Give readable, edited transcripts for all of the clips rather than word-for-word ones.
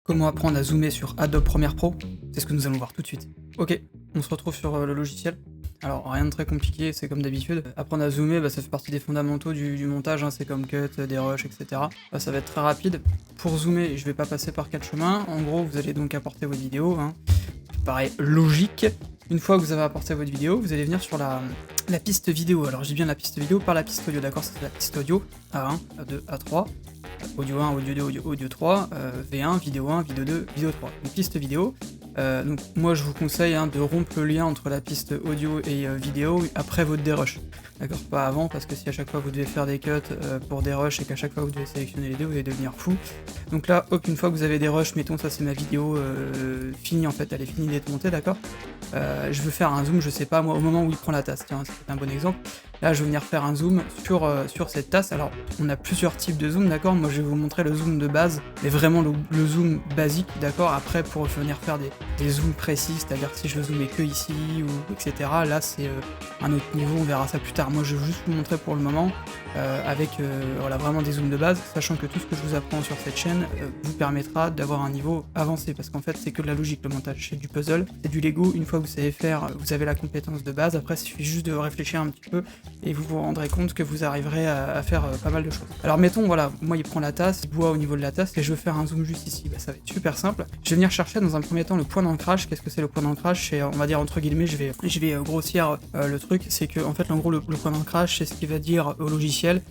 Comment apprendre à zoomer sur Adobe Premiere Pro? C'est ce que nous allons voir tout de suite. Ok, on se retrouve sur le logiciel. Alors rien de très compliqué, c'est comme d'habitude. Apprendre à zoomer, ça fait partie des fondamentaux du montage, hein, c'est comme cut, dérush, etc. Ça va être très rapide. Pour zoomer, je vais pas passer par 4 chemins. En gros, vous allez donc apporter votre vidéo, hein. Paraît logique. Une fois que vous avez apporté votre vidéo, vous allez venir sur la piste vidéo. Alors je dis bien la piste vidéo, pas la piste audio, d'accord? C'est la piste audio, A1, A2, A3, audio 1, audio 2, audio 3, V1, vidéo 1, vidéo 2, vidéo 3. Donc piste vidéo. Donc moi je vous conseille de rompre le lien entre la piste audio et vidéo après votre dérush. D'accord, pas avant, parce que si à chaque fois vous devez faire des cuts pour des rushs et qu'à chaque fois vous devez sélectionner les deux, vous allez devenir fou. Donc là, hop, une fois que vous avez des rushs, mettons ça c'est ma vidéo finie en fait, elle est finie d'être montée, d'accord. Je veux faire un zoom, je sais pas moi, au moment où il prend la tasse, tiens, c'est un bon exemple. Là je vais venir faire un zoom sur cette tasse. Alors on a plusieurs types de zoom, d'accord. Moi je vais vous montrer le zoom de base, mais vraiment le zoom basique, d'accord. Après pour venir faire des zooms précis, c'est-à-dire si je veux zoomer que ici, ou etc. Là c'est un autre niveau, on verra ça plus tard. Moi je veux juste vous montrer pour le moment avec voilà, vraiment des zooms de base, sachant que tout ce que je vous apprends sur cette chaîne vous permettra d'avoir un niveau avancé, parce qu'en fait c'est que de la logique le montage, c'est du puzzle, c'est du Lego. Une fois que vous savez faire, vous avez la compétence de base, après il suffit juste de réfléchir un petit peu et vous vous rendrez compte que vous arriverez à faire pas mal de choses. Alors mettons, voilà, moi il prend la tasse, il boit au niveau de la tasse et je veux faire un zoom juste ici, ça va être super simple. Je vais venir chercher dans un premier temps le point d'ancrage. Qu'est-ce que c'est le point d'ancrage? C'est, on va dire entre guillemets, je vais grossir le truc, c'est que en fait en gros le point d'ancrage c'est ce qui va dire au logiciel,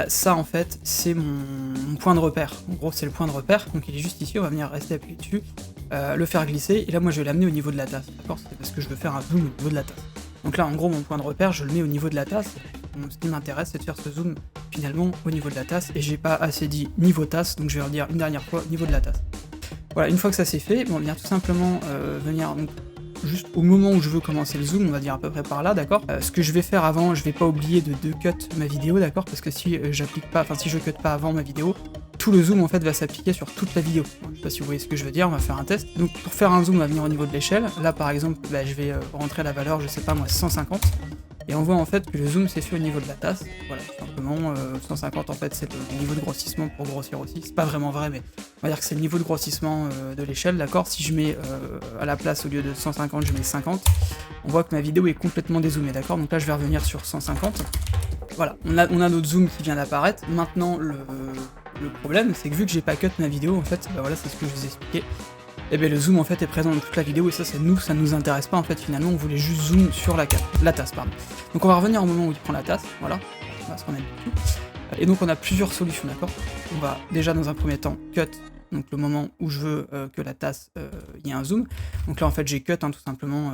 ça en fait c'est mon point de repère. En gros c'est le point de repère, donc il est juste ici, on va venir rester appuyé dessus, le faire glisser, et là moi je vais l'amener au niveau de la tasse, d'accord? C'est parce que je veux faire un zoom au niveau de la tasse. Donc là en gros mon point de repère je le mets au niveau de la tasse. Ce qui m'intéresse c'est de faire ce zoom finalement au niveau de la tasse, et j'ai pas assez dit niveau tasse, donc je vais redire une dernière fois niveau de la tasse. Voilà, une fois que ça c'est fait, on va venir tout simplement venir donc juste au moment où je veux commencer le zoom, on va dire à peu près par là, d'accord. Ce que je vais faire avant, je vais pas oublier de cut ma vidéo, d'accord, parce que si j'applique pas, enfin si je cut pas avant ma vidéo, tout le zoom en fait va s'appliquer sur toute la vidéo. Je sais pas si vous voyez ce que je veux dire, on va faire un test. Donc pour faire un zoom, on va venir au niveau de l'échelle. Là par exemple, je vais rentrer la valeur, je sais pas moi, 150. Et on voit en fait que le zoom s'est fait au niveau de la tasse, voilà, tout simplement. 150 en fait c'est le niveau de grossissement pour grossir aussi, c'est pas vraiment vrai, mais on va dire que c'est le niveau de grossissement de l'échelle, d'accord. Si je mets à la place, au lieu de 150, je mets 50, on voit que ma vidéo est complètement dézoomée, d'accord. Donc là je vais revenir sur 150, voilà, on a notre zoom qui vient d'apparaître. Maintenant le problème c'est que vu que j'ai pas cut ma vidéo, en fait, voilà, c'est ce que je vous ai expliqué. Et bien le zoom en fait est présent dans toute la vidéo, et ça nous intéresse pas en fait, finalement on voulait juste zoom sur la tasse, pardon. Donc on va revenir au moment où il prend la tasse, voilà, parce qu'on a tout. Et donc on a plusieurs solutions, d'accord. On va déjà dans un premier temps cut, donc le moment où je veux que la tasse, il y ait un zoom. Donc là en fait j'ai cut, tout simplement,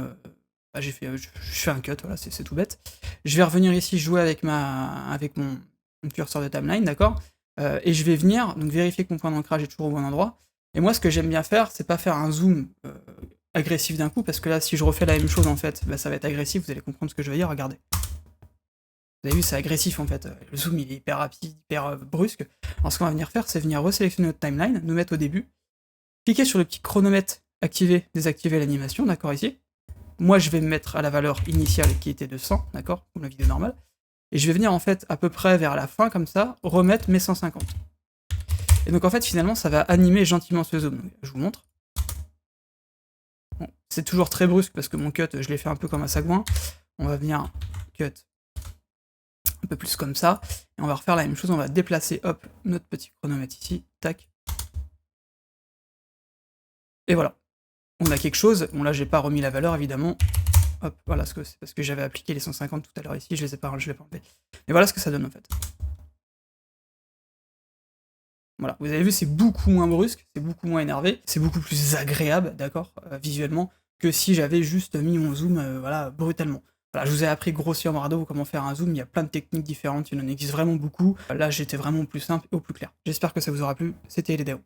je fais un cut, voilà, c'est tout bête. Je vais revenir ici jouer avec mon curseur de timeline, d'accord, et je vais venir donc vérifier que mon point d'ancrage est toujours au bon endroit. Et moi, ce que j'aime bien faire, c'est pas faire un zoom agressif d'un coup, parce que là, si je refais la même chose, en fait, ça va être agressif, vous allez comprendre ce que je veux dire, regardez. Vous avez vu, c'est agressif, en fait, le zoom, il est hyper rapide, hyper brusque. Alors ce qu'on va venir faire, c'est venir resélectionner notre timeline, nous mettre au début, cliquer sur le petit chronomètre, activer, désactiver l'animation, d'accord, ici. Moi, je vais me mettre à la valeur initiale qui était de 100, d'accord, comme la vidéo normale, et je vais venir, en fait, à peu près vers la fin, comme ça, remettre mes 150. Et donc en fait finalement ça va animer gentiment ce zoom. Donc, je vous montre. Bon, c'est toujours très brusque parce que mon cut je l'ai fait un peu comme un sagouin. On va venir cut un peu plus comme ça, et on va refaire la même chose, on va déplacer hop notre petit chronomètre ici, tac. Et voilà. On a quelque chose, bon là j'ai pas remis la valeur évidemment. Hop, voilà, c'est parce que j'avais appliqué les 150 tout à l'heure ici, je l'ai pas enlevé. Mais voilà ce que ça donne en fait. Voilà, vous avez vu, c'est beaucoup moins brusque, c'est beaucoup moins énervé, c'est beaucoup plus agréable, d'accord, visuellement, que si j'avais juste mis mon zoom, voilà, brutalement. Voilà, je vous ai appris grossièrement radeau comment faire un zoom, il y a plein de techniques différentes, il en existe vraiment beaucoup. Là, j'étais vraiment au plus simple et au plus clair. J'espère que ça vous aura plu, c'était Eledeo.